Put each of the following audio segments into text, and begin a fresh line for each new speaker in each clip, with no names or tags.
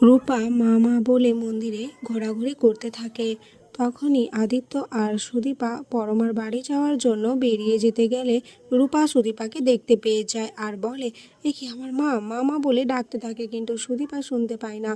রূপা মা বলে মন্দিরে ঘোরাঘুরি করতে থাকে। তখনই আদিত্য আর সুদীপা পরমার বাড়ি যাওয়ার জন্য বেরিয়ে যেতে গেলে রূপা সুদীপাকে দেখতে পেয়ে যায় আর বলে, এ কি আমার মা বলে ডাকতে থাকে, কিন্তু সুদীপা শুনতে পায় না।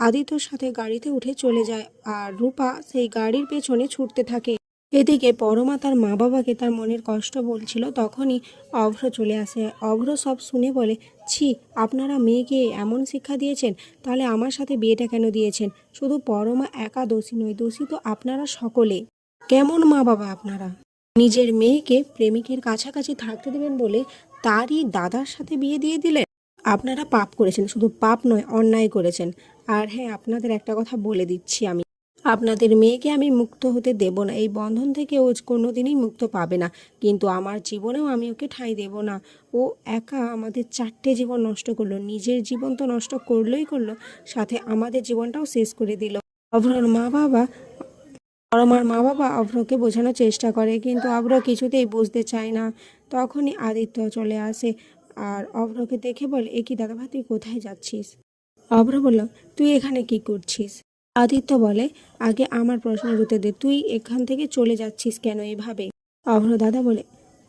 আদিত্যর সাথে গাড়িতে উঠে চলে যায় আর রূপা সেই গাড়ির পেছনে ছুটতে থাকে। এদিকে পরমা তার মা বাবাকে তার মনের কষ্ট বলছিল, তখনই অভ্র চলে আসে। অভ্র সব শুনে বলে, ছি, আপনারা মেয়েকে এমন শিক্ষা দিয়েছেন, তাহলে আমার সাথে বিয়েটা কেন দিয়েছেন? শুধু পরমা একা দোষী নয়, দোষী তো আপনারা সকলে। কেমন মা বাবা আপনারা? নিজের মেয়েকে প্রেমিকের কাছাকাছি থাকতে দেবেন বলে তারই দাদার সাথে বিয়ে দিয়ে দিলেন। আপনারা পাপ করেছেন, শুধু পাপ নয়, অন্যায় করেছেন। আর হ্যাঁ, আপনাদের একটা কথা বলে দিচ্ছি, আমি আপনাদের মেয়েকে আমি মুক্ত হতে দেব না। এই বন্ধন থেকে ও কোনোদিনই মুক্ত পাবে না, কিন্তু আমার জীবনেও আমি ওকে ঠাঁই দেব না। ও একা আমাদের 4টে জীবন নষ্ট করলো, নিজের জীবন তো নষ্ট করলো, সাথে আমাদের জীবনটাও শেষ করে দিল। অভ্রর মা বাবা পরমার মা বাবা অভ্রকে বোঝানোর চেষ্টা করে, কিন্তু অভ্র কিছুতেই বুঝতে চায় না। তখনই আদিত্য চলে আসে আর অভ্রকে দেখে বলে, এ কি দাদাভাই, তুই কোথায় যাচ্ছিস? অভ্র বলল, তুই এখানে কি করছিস? আদিত্য বলে, আগে আমার প্রশ্নের উত্তর দে, তুই এখান থেকে চলে যাচ্ছিস কেন এভাবে? অভ্র দাদা বলে,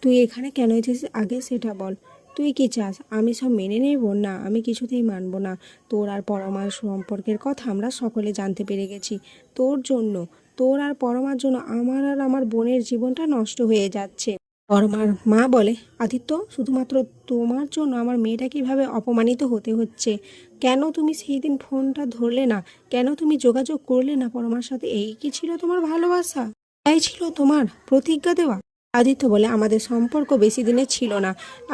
তুই এখানে কেন এসেছিস আগে সেটা বল। তুই কি চাস আমি সব মেনে নেব? না, আমি কিছুতেই মানব না। তোর আর পরমার সম্পর্কের কথা আমরা সকলে জানতে পেরে গেছি। তোর জন্য, তোর আর পরমার জন্য আমার আর আমার বোনের জীবনটা নষ্ট হয়ে যাচ্ছে। পরমার মা বলে, আদিত্য, শুধুমাত্র তোমার জন্য আমার মেয়েটা কিভাবে অপমানিত হতে হচ্ছে। কেন তুমি সেই দিন ফোনটা ধরলে না? কেন তুমি যোগাযোগ করলে না পরমার সাথে? এই কি ছিল তোমার ভালোবাসা? তাই ছিল তোমার প্রতিজ্ঞা দেওয়া? আদিত্য বলে, আমাদের সম্পর্ক বেশি দিনের ছিল না,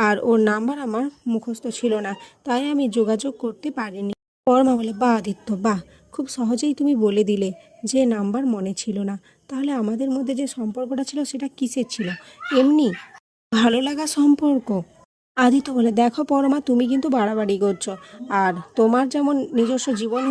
আর ওর নাম্বার আমার মুখস্থ ছিল না, তাই আমি যোগাযোগ করতে পারিনি। পরমা বলে, বাহ আদিত্য, বাহ, খুব সহজেই তুমি বলে দিলে যে নাম্বার মনে ছিল না। তাহলে আমাদের মধ্যে যে সম্পর্কটা ছিল সেটা কিসের ছিল? এমনি ভালো লাগা সম্পর্ক? আদিত্য বলে, দেখো পরমা, তুমি কিন্তু বাড়াবাড়ি করছো। আর তোমার যেমন নিজস্ব জীবন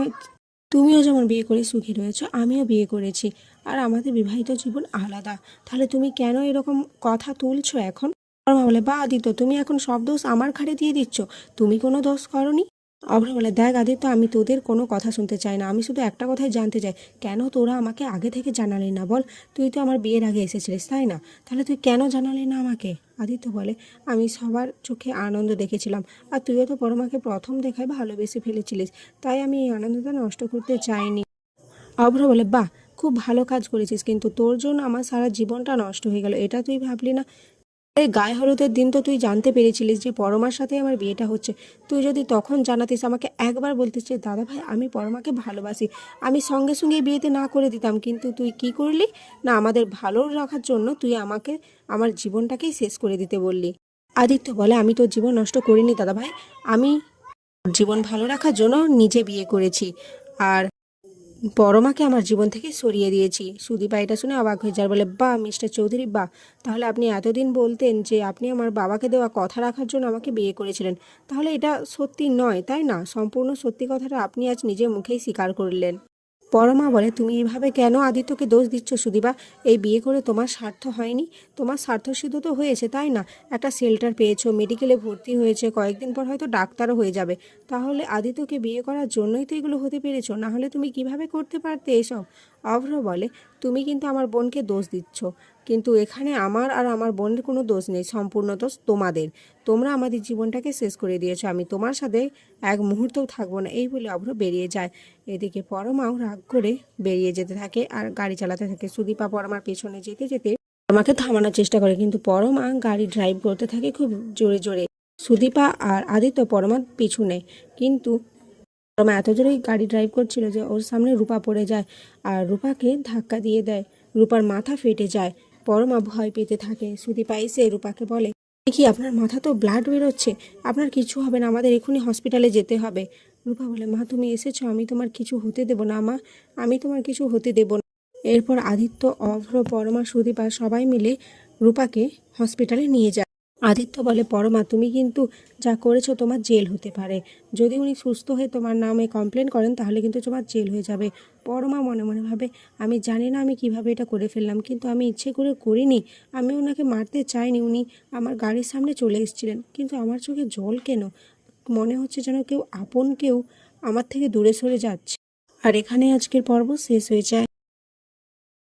তুমিও যেমন বিয়ে করে সুখী রয়েছো, আমিও বিয়ে করেছি, আর আমাদের বিবাহিত জীবন আলাদা। তাহলে তুমি কেন এরকম কথা তুলছো এখন? পরমা বলে, বা আদিত্য, তুমি এখন সব দোষ আমার ঘাড়ে দিয়ে দিচ্ছ। তুমি কোনো দোষ করনি। অভ্র বলে, দেখ আদিত্য, আমি তোদের কোনো কথা শুনতে চাই না। আমি শুধু একটা কথাই জানতে চাই, কেন তোরা আমাকে আগে থেকে জানালি না? বল, তুই তো আমার বিয়ের আগে এসেছিলিস, তাই না? তাহলে তুই কেন জানালি না আমাকে? আদিত্য বলে, আমি সবার চোখে আনন্দ দেখেছিলাম, আর তুইও তো পরমাকে প্রথম দেখায় ভালোবেসে ফেলেছিলিস, তাই আমি এই আনন্দটা নষ্ট করতে চাইনি। অভ্র বলে, বাহ, খুব ভালো কাজ করেছিস, কিন্তু তোর জন্য আমার সারা জীবনটা নষ্ট হয়ে গেল, এটা তুই ভাবলি না? এই গায়ে হলুদের দিন তো তুই জানতে পেরেছিলিস যে পরমার সাথে আমার বিয়েটা হচ্ছে। তুই যদি তখন জানাতিস, আমাকে একবার বলতিস যে দাদা ভাই, আমি পরমাকে ভালোবাসি, আমি সঙ্গে সঙ্গে বিয়েতে না করে দিতাম। কিন্তু তুই কি করলি না, আমাদের ভালো রাখার জন্য তুই আমাকে আমার জীবনটাকেই শেষ করে দিতে বললি। আদিত্য বলে, আমি তোর জীবন নষ্ট করিনি দাদা ভাই, আমি জীবন ভালো রাখার জন্য নিজে বিয়ে করেছি, আর পরমাকে আমার জীবন থেকে সরিয়ে দিয়েছি। সুদীপা এটা শুনে অবাক হয়ে যায়, বলে, বাহ মিস্টার চৌধুরী, বাহ, তাহলে আপনি এতদিন বলতেন যে আপনি আমার বাবাকে দেওয়া কথা রাখার জন্য আমাকে বিয়ে করেছিলেন, তাহলে এটা সত্যি নয়, তাই না? সম্পূর্ণ সত্যি কথাটা আপনি আজ নিজের মুখেই স্বীকার করলেন। পরমা বলে, তুমি এভাবে কেন আদিত্যকে দোষ দিচ্ছ সুদীপা? এই বিয়ে করে তোমার স্বার্থ হয়নি, তোমার স্বার্থ সিদ্ধ তো হয়েছে, তাই না? একটা শেল্টার পেয়েছো, মেডিকেলে ভর্তি হয়েছে, কয়েকদিন পর হয়তো ডাক্তারও হয়ে যাবে। তাহলে আদিত্যকে বিয়ে করার জন্যই তো এগুলো হতে পেরেছো, না হলে তুমি কিভাবে করতে পারতে এসব? অভ্র বলে, তুমি কিন্তু আমার বোনকে দোষ দিচ্ছ, কিন্তু এখানে আমার আর আমার বোনের কোনো দোষ নেই, সম্পূর্ণ দোষ তোমাদের। তোমরা আমাদের জীবনটাকে শেষ করে দিয়েছো, আমি তোমার সাথে এক মুহূর্তও থাকবো না। এই বলে অভ্র বেরিয়ে যায়। এদিকে পরমাও রাগ করে বেরিয়ে যেতে থাকে আর গাড়ি চালাতে থাকে। সুদীপা পরমার পেছনে যেতে যেতে পরমাকে থামানোর চেষ্টা করে, কিন্তু পরমা গাড়ি ড্রাইভ করতে থাকে খুব জোরে জোরে। সুদীপা আর আদিত্য পরমার পিছু নেয়, কিন্তু পরমা এত জোরে গাড়ি ড্রাইভ করছিল যে ওর সামনে রূপা পড়ে যায় আর রূপাকে ধাক্কা দিয়ে দেয়। রূপার মাথা ফেটে যায়। পরমা ভয় পেতে থাকে। সুদীপা এসে রূপাকে বলে, দেখি আপনার মাথা তো ব্লাড বেরোচ্ছে, আপনার কিছু হবে না, আমাদের এখনই হসপিটালে যেতে হবে। রূপা বলে, মা তুমি এসেছো, আমি তোমার কিছু হতে দেব না মা, আমি তোমার কিছু হতে দেব না। এরপর আদিত্য, অভ্র, পরমা, সুদীপা সবাই মিলে রূপাকে হসপিটালে নিয়ে যায়। আদিত্য বলে, পরমা তুমি কিন্তু যা করেছো তোমার জেল হতে পারে। যদি উনি সুস্থ হয়ে তোমার নামে কমপ্লেন করেন তাহলে কিন্তু তোমার জেল হয়ে যাবে। পরমা মনে মনে ভাবে, আমি জানি না আমি কিভাবে এটা করে ফেললাম, কিন্তু আমি ইচ্ছে করে করিনি। আমি ওনাকে মারতে চাইনি, উনি আমার গাড়ির সামনে চলে এসেছিলেন, কিন্তু আমার চোখে জল কেন? মনে হচ্ছে যেন কেউ আপন কেউ আমার থেকে দূরে সরে যাচ্ছে। আর এখানে আজকের পর্ব শেষ হয়ে যায়।